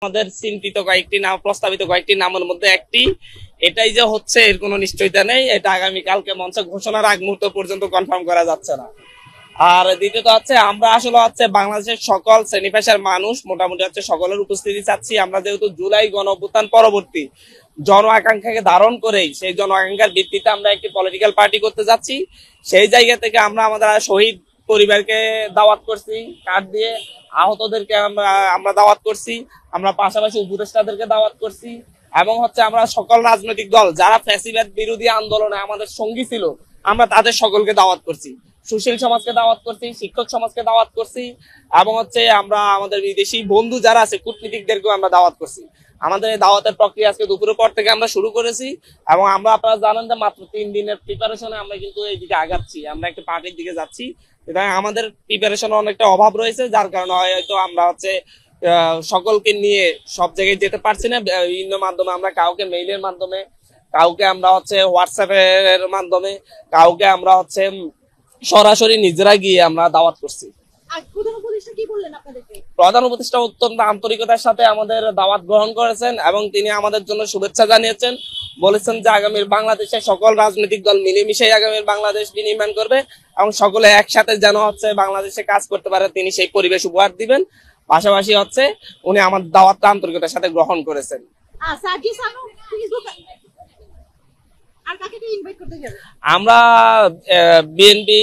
আমাদের চিন্তিত কয়েকটি নাম, প্রস্তাবিত কয়েকটি নামের মধ্যে একটি এটাই যে হচ্ছে এর কোনো নিশ্চয়তা নেই। এটা আগামীকালকে মঞ্চে ঘোষণার আগ মুহূর্ত পর্যন্ত কনফার্ম করা যাচ্ছে না। আর দ্বিতীয়ত হচ্ছে আমরা আসলে হচ্ছে বাংলাদেশের সকল শ্রেণী পেশার মানুষ মোটামুটি হচ্ছে সকলের উপস্থিতি চাচ্ছি। আমরা যেহেতু জুলাই গণ অভ্যুত্থান পরবর্তী জন আকাঙ্ক্ষাকে ধারণ করেই সেই জন আকাঙ্ক্ষার ভিত্তিতে আমরা একটি পলিটিক্যাল পার্টি করতে যাচ্ছি। সেই জায়গা থেকে আমরা আমাদের শহীদ পরিবারকে দাওয়াত করছি, কার্ড দিয়ে আহতদেরকে আমরা দাওয়াত করছি, আমরা পাশাপাশি উপদেষ্টাদেরকে দাওয়াত করছি এবং হচ্ছে আমরা সকল রাজনৈতিক দল যারা ফ্যাসিবাদ বিরোধী আন্দোলনে আমাদের সঙ্গী ছিল আমরা তাদের সকলকে দাওয়াত করছি, সুশীল সমাজকে দাওয়াত করছি, শিক্ষক সমাজকে দাওয়াত করছি এবং হচ্ছে আমরা আমাদের বিদেশি বন্ধু যারা আছে কূটনীতিকদেরকেও আমরা দাওয়াত করছি। আমাদের এই দাওয়াতের প্রক্রিয়া আজকে দুপুরের পর থেকে আমরা শুরু করেছি এবং আমরা আপনারা জানেন যে মাত্র 3 দিনের প্রিপারেশনে আমরা কিন্তু এইদিকে আগাচ্ছি, আমরা একটা পার্টির দিকে যাচ্ছি। আমাদের প্রিপারেশন অনেকটা অভাব রয়েছে, যার কারণে হয়তো আমরা হচ্ছে সকলকে নিয়ে সব জায়গায় যেতে পারছি না। বিভিন্ন মাধ্যমে আমরা কাউকে মেইলের মাধ্যমে, কাউকে আমরা হচ্ছে হোয়াটসঅ্যাপের মাধ্যমে, কাউকে আমরা হচ্ছে সরাসরি নিজেরা গিয়ে আমরা দাওয়াত করছি। প্রধান উপদেষ্টা অত্যন্ত আন্তরিকতার সাথে আমাদের দাওয়াত গ্রহণ করেছেন এবং তিনি আমাদের জন্য শুভেচ্ছা জানিয়েছেন, বলেছেন যে আগামীর বাংলাদেশে সকল রাজনৈতিক দল মিলেমিশে আগামীর বাংলাদেশ বিনির্মাণ করবে এবং সকলে একসাথে যেন হচ্ছে বাংলাদেশে কাজ করতে পারে তিনি সেই পরিবেশ উপহার দিবেন। পাশাপাশি হচ্ছে উনি আমার দাওয়াতটা আন্তরিকতার সাথে গ্রহণ করেছেন। আমরা বিএনপি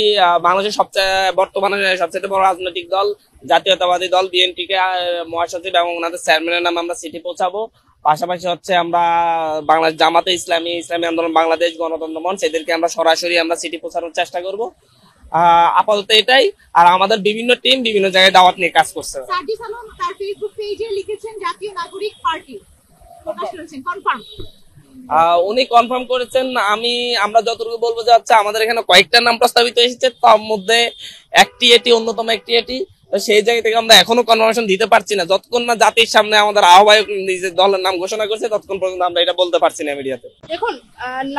বাংলাদেশের বর্তমানে সবচেয়ে বড় রাজনৈতিক দল জাতীয়তাবাদী দল বিএনপি কে মহাসচিব এবং ওনাদের চেয়ারম্যানের নামে আমরা চিঠি পৌঁছাবো। পাশাপাশি হচ্ছে আমরা বাংলাদেশ জামাতে ইসলামী, ইসলামী আন্দোলন বাংলাদেশ, গণতন্ত্র মঞ্চ এদেরকে আমরা সরাসরি আমরা চিঠি পৌঁছানোর চেষ্টা করব। আপাতত এটাই। আর আমাদের বিভিন্ন টিম বিভিন্ন জায়গায় দাওয়াত নিয়ে কাজ করছে। উনি কনফার্ম করেছেন। আমরা যতটুকু বলবো যে হচ্ছে আমাদের এখানে কয়েকটা নাম প্রস্তাবিত এসেছে, তার মধ্যে একটি এটি অন্যতম একটি এটি। সেই জায়গা থেকে আমরা এখনো কনফার্মেশন দিতে পারছি না, যতক্ষণ না জাতির সামনে আমাদের আহ্বায়ক নিজের দলের নাম ঘোষণা করছে ততক্ষণ পর্যন্ত আমরা এটা বলতে পারছি না মিডিয়াতে। দেখুন,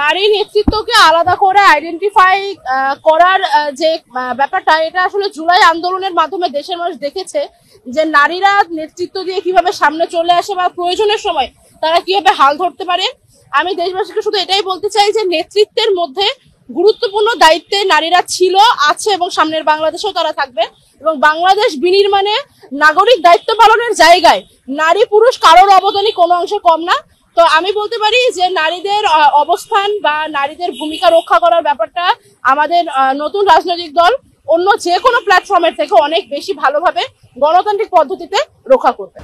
নারী নেতৃত্বকে আলাদা করে আইডেন্টিফাই করার যে ব্যাপারটা, এটা আসলে জুলাই আন্দোলনের মাধ্যমে দেশের মানুষ দেখেছে যে নারীরা নেতৃত্ব দিয়ে কিভাবে সামনে চলে আসে বা প্রয়োজনের সময় তারা কিভাবে হাল ধরতে পারে। আমি দেশবাসীকে শুধু এটাই বলতে চাই যে নেতৃত্বের মধ্যে গুরুত্বপূর্ণ দায়িত্বে নারীরা ছিল, আছে এবং সামনের বাংলাদেশেও তারা থাকবে এবং বাংলাদেশ বিনির্মাণে নাগরিক দায়িত্ব পালনের জায়গায় নারী পুরুষ কারোর অবদানই কোনো অংশে কম না। তো আমি বলতে পারি যে নারীদের অবস্থান বা নারীদের ভূমিকা রক্ষা করার ব্যাপারটা আমাদের নতুন রাজনৈতিক দল অন্য যে কোনো প্ল্যাটফর্মের থেকে অনেক বেশি ভালোভাবে গণতান্ত্রিক পদ্ধতিতে রক্ষা করবে।